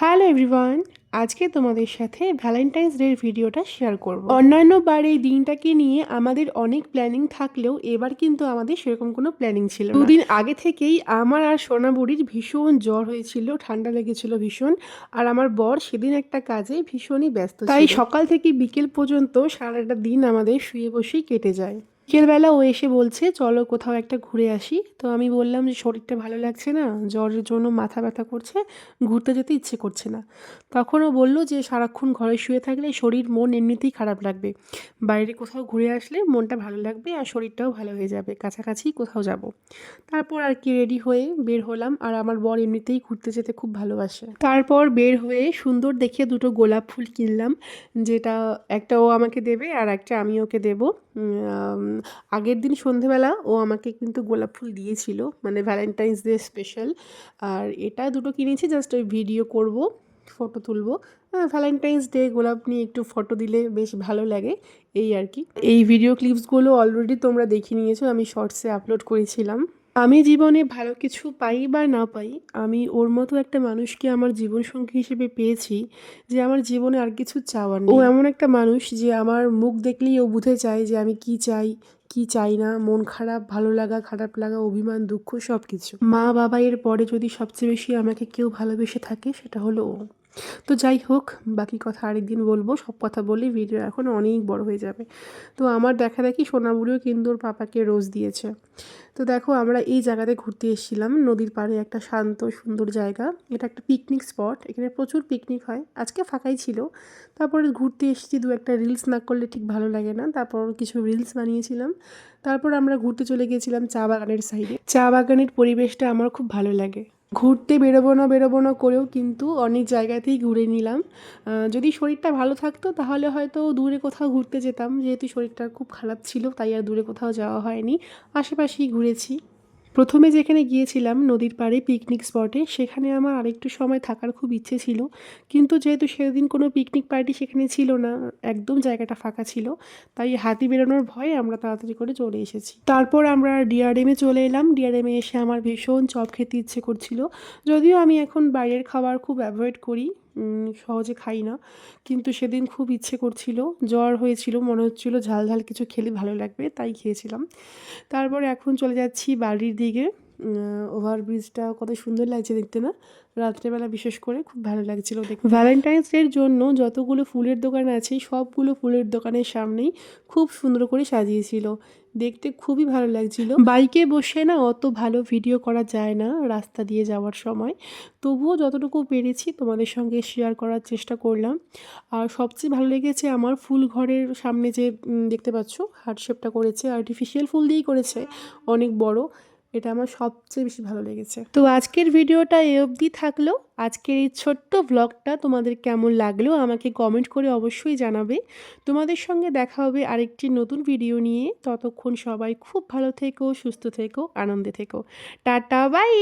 Hello everyone, আজকে তোমাদের সাথে ভ্যালেন্টাইন্স ডের ভিডিওটা শেয়ার করব। অন্যান্য বার এই দিনটাকে নিয়ে আমাদের অনেক প্ল্যানিং থাকলেও এবার কিন্তু আমাদের সেরকম কোনো প্ল্যানিং ছিল না। দুদিন আগে থেকেই আমার আর সোনাবুড়ির ভীষণ জ্বর হয়েছিল, ঠান্ডা লেগেছিল ভীষণ। আর আমার বর সেদিন একটা কাজে ভীষণই ব্যস্ত ছিল, তাই সকাল থেকে বিকেল পর্যন্ত সারাটা দিন আমাদের শুয়ে বসেই কেটে যায়। বিকেলবেলা ও এসে বলছে চলো কোথাও একটা ঘুরে আসি। তো আমি বললাম যে শরীরটা ভালো লাগছে না, জ্বরের জন্য মাথা ব্যথা করছে, ঘুরতে যেতে ইচ্ছে করছে না। তখন ও বলল যে সারাক্ষণ ঘরে শুয়ে থাকলে শরীর মন এমনিতেই খারাপ লাগবে, বাইরে কোথাও ঘুরে আসলে মনটা ভালো লাগবে আর শরীরটাও ভালো হয়ে যাবে, কাছাকাছি কোথাও যাব। তারপর আর কি রেডি হয়ে বের হলাম। আর আমার বর এমনিতেই ঘুরতে যেতে খুব ভালোবাসে। তারপর বের হয়ে সুন্দর দেখে দুটো গোলাপ ফুল কিনলাম, যেটা একটা ও আমাকে দেবে আর একটা আমি ওকে দেবো। আগের দিন সন্ধেবেলা ও আমাকে কিন্তু গোলাপ ফুল দিয়েছিল, মানে ভ্যালেন্টাইন্স ডে স্পেশাল। আর এটা দুটো কিনেছি জাস্ট ওই ভিডিও করব, ফটো তুলবো। ভ্যালেন্টাইন্স ডে গোলাপ নিয়ে একটু ফটো দিলে বেশ ভালো লাগে, এই আর কি। এই ভিডিও ক্লিপসগুলো অলরেডি তোমরা দেখে নিয়েছো, আমি শর্টসে আপলোড করেছিলাম। আমি জীবনে ভালো কিছু পাই বা না পাই, আমি ওর মতো একটা মানুষকে আমার জীবনসঙ্গী হিসেবে পেয়েছি যে আমার জীবনে আর কিছু চাওয়ার নেই। ও এমন একটা মানুষ যে আমার মুখ দেখলেই ও বুঝে যায় যে আমি কি চাই কি চাই না, মন খারাপ, ভালো লাগা, খারাপ লাগা, অভিমান, দুঃখ, সব কিছু। মা বাবা এর পরে যদি সবচেয়ে বেশি আমাকে কেউ ভালোবেসে থাকে সেটা হলো ও। তো যাই হোক, বাকি কথা আরেকদিন বলবো। সব কথা বলে ভিডিও এখন অনেক বড় হয়ে যাবে। তো আমার দেখা দেখি সোনাবুড়িও কিন্তু ওর পাপাকে রোজ দিয়েছে। তো দেখো আমরা এই জায়গাতে ঘুরতে এসেছিলাম, নদীর পাড়ে একটা শান্ত সুন্দর জায়গা। এটা একটা পিকনিক স্পট, এখানে প্রচুর পিকনিক হয়। আজকে ফাঁকাই ছিল। তারপরে ঘুরতে এসেছি, দু একটা রিলস না করলে ঠিক ভালো লাগে না। তারপর কিছু রিলস বানিয়েছিলাম। তারপর আমরা ঘুরতে চলে গিয়েছিলাম চা বাগানের সাইডে। চা বাগানের পরিবেশটা আমার খুব ভালো লাগে। ঘুরতে বেরোবো না করেও কিন্তু অনেক জায়গাতেই ঘুরে নিলাম। যদি শরীরটা ভালো থাকতো তাহলে হয়তো দূরে কোথাও ঘুরতে যেতাম, যেহেতু শরীরটা খুব খারাপ ছিল তাই আর দূরে কোথাও যাওয়া হয়নি, আশেপাশেই ঘুরেছি। প্রথমে যেখানে গিয়েছিলাম নদীর পাড়ে পিকনিক স্পটে, সেখানে আমার আরেকটু সময় থাকার খুব ইচ্ছে ছিল, কিন্তু যেহেতু সেদিন কোনো পিকনিক পার্টি সেখানে ছিল না, একদম জায়গাটা ফাঁকা ছিল, তাই হাতি বেরোনোর ভয়ে আমরা তাড়াতাড়ি করে চলে এসেছি। তারপর আমরা ডিআরএমে চলে এলাম। ডিআরএমে এসে আমার ভীষণ চপ খেতে ইচ্ছে করছিল, যদিও আমি এখন বাইরের খাবার খুব অ্যাভয়েড করি, সহজে খাই না, কিন্তু সেদিন খুব ইচ্ছে করছিল, জ্বর হয়েছিল, মনে হচ্ছিল ঝাল ঝাল কিছু খেলে ভালো লাগবে, তাই খেয়েছিলাম। তারপরে এখন চলে যাচ্ছি বাড়ির দিকে। ওভারব্রিজটা কত সুন্দর লাগছে দেখতে না, রাত্রেবেলা বিশেষ করে খুব ভালো লাগছিল দেখতে। ভ্যালেন্টাইন্স ডের জন্য যতগুলো ফুলের দোকান আছে সবগুলো ফুলের দোকানের সামনেই খুব সুন্দর করে সাজিয়েছিল, দেখতে খুবই ভালো লাগছিল। বাইকে বসে না অত ভালো ভিডিও করা যায় না রাস্তা দিয়ে যাওয়ার সময়, তবুও যতটুকু পেরেছি তোমাদের সঙ্গে শেয়ার করার চেষ্টা করলাম। আর সবচেয়ে ভালো লেগেছে আমার ফুল ঘরের সামনে যে দেখতে পাচ্ছ হার্ট শেপটা করেছে, আর্টিফিশিয়াল ফুল দিয়েই করেছে, অনেক বড়। এটা আমার সবচেয়ে বেশি ভালো লেগেছে। তো আজকের ভিডিওটা এ অবধি থাকলো। আজকের এই ছোট্ট ভ্লগটা তোমাদের কেমন লাগলো আমাকে কমেন্ট করে অবশ্যই জানাবে। তোমাদের সঙ্গে দেখা হবে আরেকটি নতুন ভিডিও নিয়ে। ততক্ষণ সবাই খুব ভালো থেকো, সুস্থ থেকো, আনন্দে থেকো। Tata, by.